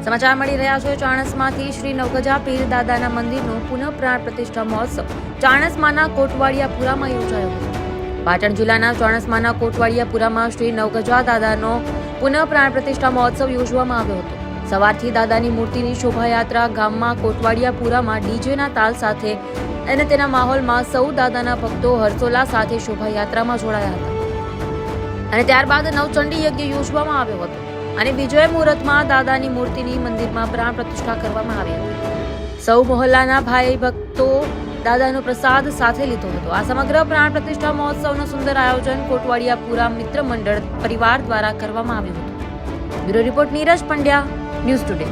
સમાચાર મળી રહ્યા છે ચાણસ્માથી શ્રી નવગજા પીર દાદાના મંદિરનો પુનઃ પ્રાણ પ્રતિષ્ઠા મહોત્સવ ચાણસ્માના કોટવાડિયાપુરામાં યોજાયો હતો। પાટણ જિલ્લાના ચાણસ્માના કોટવાડિયાપુરામાં શ્રી નવગજા દાદાનો પુનઃ પ્રાણ પ્રતિષ્ઠા મહોત્સવ યોજવામાં આવ્યો હતો। સવારથી દાદાની મૂર્તિની શોભાયાત્રા ગામમાં કોટવાડિયાપુરામાં ડીજેના તાલ સાથે અને તેના માહોલમાં સૌ દાદાના ભક્તો હર્ષોલ્લાસ સાથે શોભાયાત્રામાં જોડાયા હતા અને ત્યારબાદ નવચંડી યજ્ઞ યોજવામાં આવ્યો હતો અને વિજય મુહૂર્તમાં દાદાની મૂર્તિની મંદિરમાં પ્રાણ પ્રતિષ્ઠા કરવામાં આવી હતી। સૌ મહોલ્લાના ભાઈ ભક્તો દાદાનો પ્રસાદ સાથે લીધો હતો। આ સમગ્ર પ્રાણ પ્રતિષ્ઠા મહોત્સવનું સુંદર આયોજન કોટવાડિયાપુરા મિત્ર મંડળ પરિવાર દ્વારા કરવામાં આવ્યું હતું। Bureau report Neeraj Pandya, news today.